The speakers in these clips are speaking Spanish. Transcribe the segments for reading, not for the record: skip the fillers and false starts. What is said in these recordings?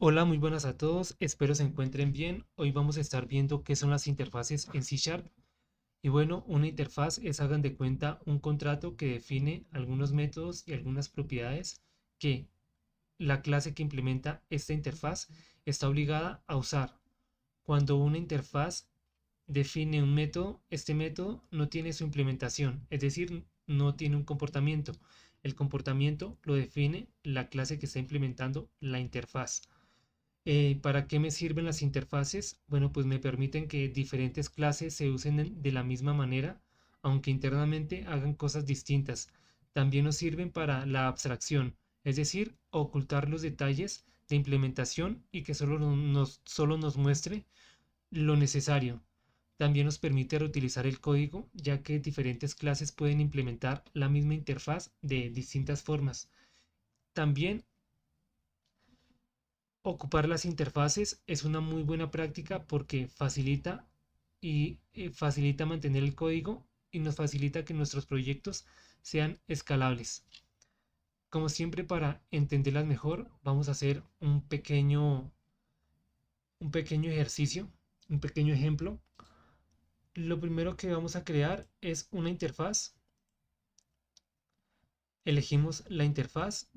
Hola, muy buenas a todos, espero se encuentren bien. Hoy vamos a estar viendo qué son las interfaces en C Sharp. Y bueno, una interfaz es, hagan de cuenta, un contrato que define algunos métodos y algunas propiedades que la clase que implementa esta interfaz está obligada a usar. Cuando una interfaz define un método, este método no tiene su implementación, es decir, no tiene un comportamiento. El comportamiento lo define la clase que está implementando la interfaz. ¿Para qué me sirven las interfaces? Bueno, pues me permiten que diferentes clases se usen de la misma manera, aunque internamente hagan cosas distintas. También nos sirven para la abstracción, es decir, ocultar los detalles de implementación y que solo nos muestre lo necesario. También nos permite reutilizar el código, ya que diferentes clases pueden implementar la misma interfaz de distintas formas. También ocupar las interfaces es una muy buena práctica porque facilita mantener el código y nos facilita que nuestros proyectos sean escalables. Como siempre, para entenderlas mejor, vamos a hacer un pequeño ejercicio, un pequeño ejemplo. Lo primero que vamos a crear es una interfaz. Elegimos la interfaz.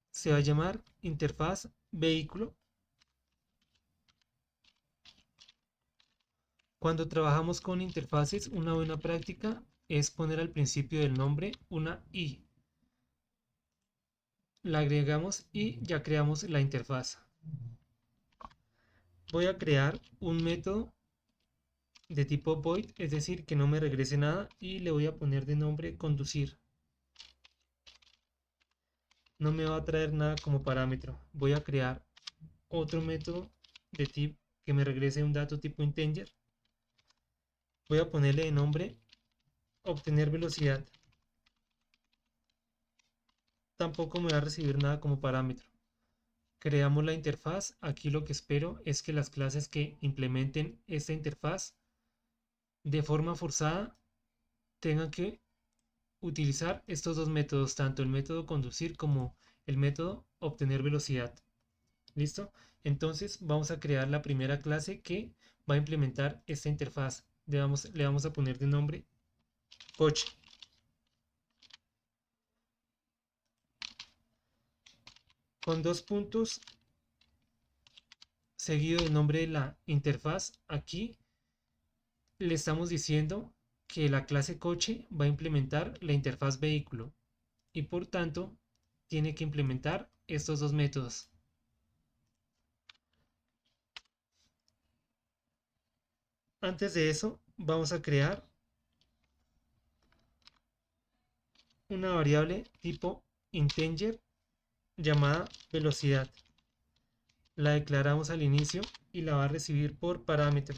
Se va a llamar interfaz vehículo. Cuando trabajamos con interfaces, una buena práctica es poner al principio del nombre una i. La agregamos y ya creamos la interfaz. Voy a crear un método de tipo void, es decir, que no me regrese nada, y le voy a poner de nombre conducir. No me va a traer nada como parámetro. Voy a crear otro método de tipo que me regrese un dato tipo integer. Voy a ponerle de nombre obtener velocidad. Tampoco me va a recibir nada como parámetro. Creamos la interfaz. Aquí lo que espero es que las clases que implementen esta interfaz de forma forzada tengan que utilizar estos dos métodos, tanto el método conducir como el método obtener velocidad. ¿Listo? Entonces vamos a crear la primera clase que va a implementar esta interfaz. Le vamos a poner de nombre coche. Con dos puntos seguido del nombre de la interfaz. Aquí le estamos diciendo que la clase coche va a implementar la interfaz vehículo y por tanto tiene que implementar estos dos métodos. Antes de eso vamos a crear una variable tipo integer llamada velocidad. La declaramos al inicio y la va a recibir por parámetro.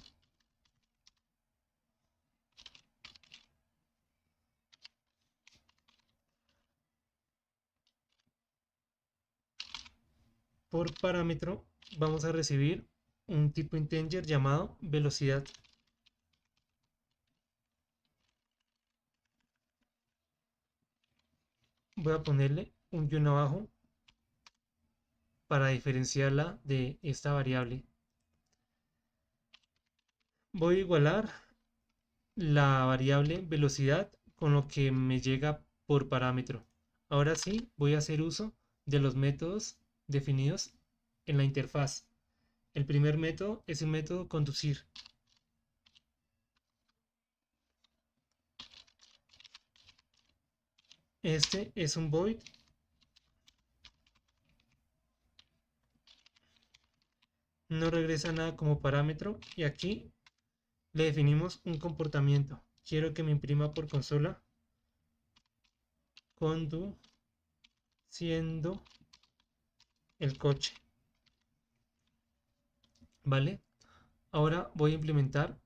Por parámetro vamos a recibir un tipo integer llamado velocidad. Voy a ponerle un guión abajo para diferenciarla de esta variable. Voy a igualar la variable velocidad con lo que me llega por parámetro. Ahora sí, voy a hacer uso de los métodos definidos en la interfaz. El primer método es el método conducir. Este es un void. No regresa nada como parámetro y aquí le definimos un comportamiento. Quiero que me imprima por consola conduciendo el coche. ¿Vale? Ahora voy a implementar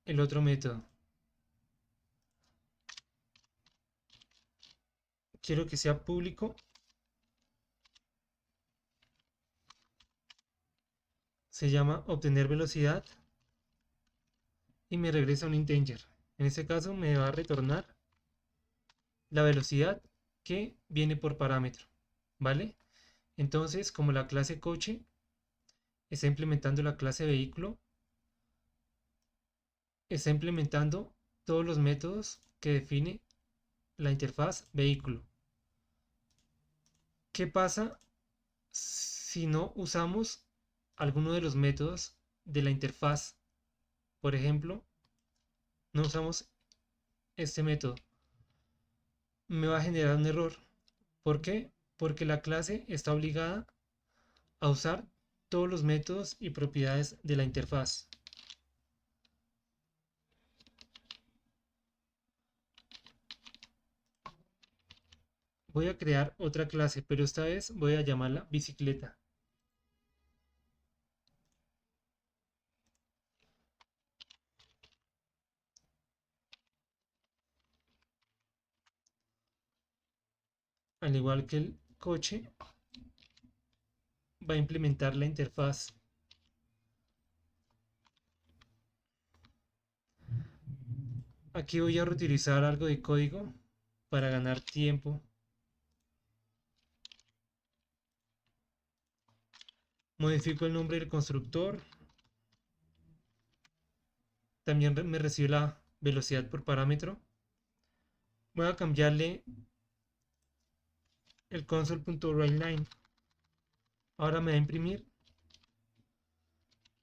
el otro método. Quiero que sea público. Se llama obtener velocidad y me regresa un integer. En este caso me va a retornar la velocidad que viene por parámetro, ¿vale? Entonces, como la clase coche está implementando la clase vehículo, está implementando todos los métodos que define la interfaz vehículo. ¿Qué pasa si no usamos alguno de los métodos de la interfaz? Por ejemplo, no usamos este método. Me va a generar un error. ¿Por qué? Porque la clase está obligada a usar todos los métodos y propiedades de la interfaz. Voy a crear otra clase, pero esta vez voy a llamarla bicicleta. Al igual que el coche, va a implementar la interfaz. Aquí voy a reutilizar algo de código para ganar tiempo. Modifico el nombre del constructor. También me recibe la velocidad por parámetro. Voy a cambiarle el console.writeLine. Ahora me va a imprimir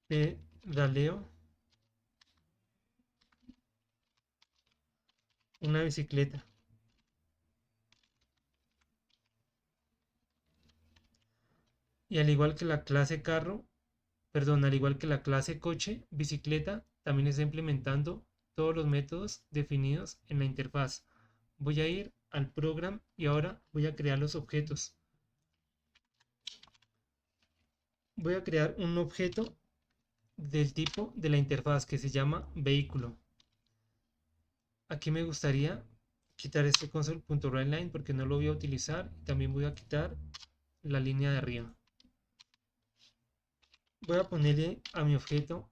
pedaleo una bicicleta. Y al igual que la clase carro, perdón, al igual que la clase coche, bicicleta, también está implementando todos los métodos definidos en la interfaz. Voy a ir al program y ahora voy a crear los objetos. Voy a crear un objeto del tipo de la interfaz que se llama vehículo. Aquí me gustaría quitar este console.writeLine porque no lo voy a utilizar. También voy a quitar la línea de arriba. Voy a ponerle a mi objeto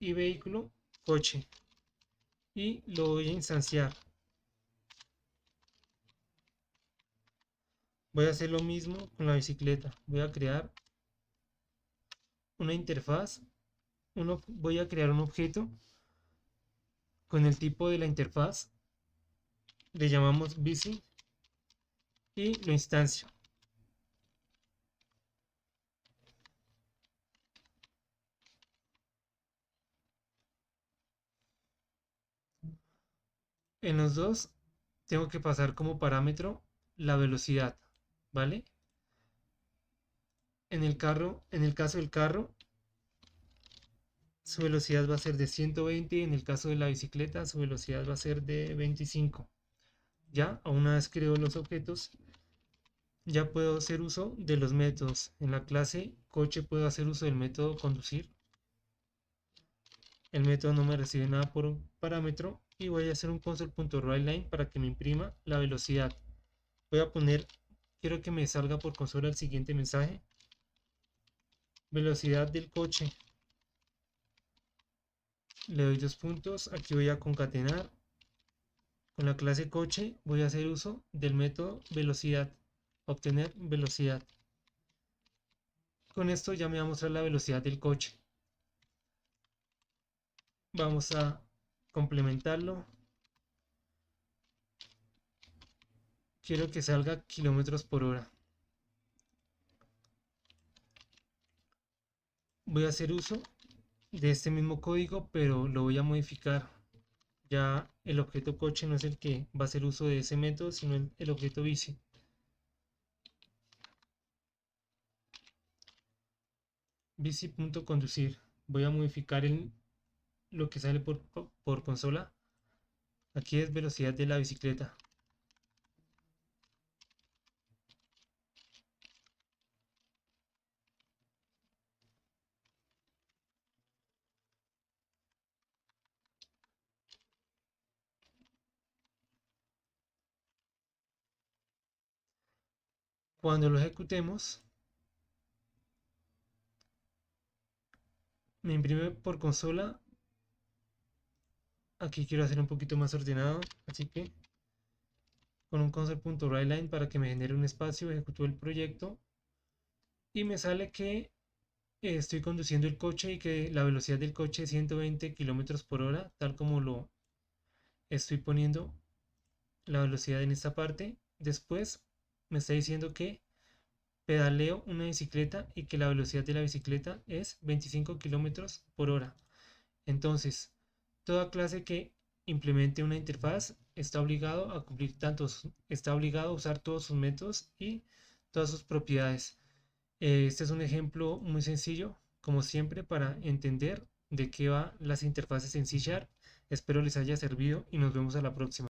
y vehículo coche y lo voy a instanciar. Voy a hacer lo mismo con la bicicleta. Voy a crear una interfaz. Voy a crear un objeto con el tipo de la interfaz. Le llamamos bici y lo instancio. En los dos tengo que pasar como parámetro la velocidad, ¿vale? En el caso del carro, su velocidad va a ser de 120. En el caso de la bicicleta, su velocidad va a ser de 25. Ya, a una vez creo los objetos, ya puedo hacer uso de los métodos. En la clase coche puedo hacer uso del método conducir. El método no me recibe nada por parámetro y voy a hacer un console.writeLine para que me imprima la velocidad. Voy a poner, quiero que me salga por consola el siguiente mensaje. Velocidad del coche. Le doy 2 puntos. Aquí voy a concatenar. Con la clase coche voy a hacer uso del método velocidad. Obtener velocidad. Con esto ya me va a mostrar la velocidad del coche. Vamos a complementarlo. Quiero que salga kilómetros por hora. Voy a hacer uso de este mismo código, pero lo voy a modificar. Ya el objeto coche no es el que va a hacer uso de ese método, sino el objeto bici. Bici.conducir. Voy a modificar lo que sale por consola. Aquí es velocidad de la bicicleta. Cuando lo ejecutemos, me imprime por consola. Aquí quiero hacer un poquito más ordenado, así que con un console.writeLine para que me genere un espacio, ejecuto el proyecto y me sale que estoy conduciendo el coche y que la velocidad del coche es 120 kilómetros por hora, tal como lo estoy poniendo la velocidad en esta parte. Después me está diciendo que pedaleo una bicicleta y que la velocidad de la bicicleta es 25 kilómetros por hora. Entonces, toda clase que implemente una interfaz está obligado a cumplir está obligado a usar todos sus métodos y todas sus propiedades. Este es un ejemplo muy sencillo, como siempre, para entender de qué va las interfaces en C Sharp. Espero les haya servido y nos vemos a la próxima.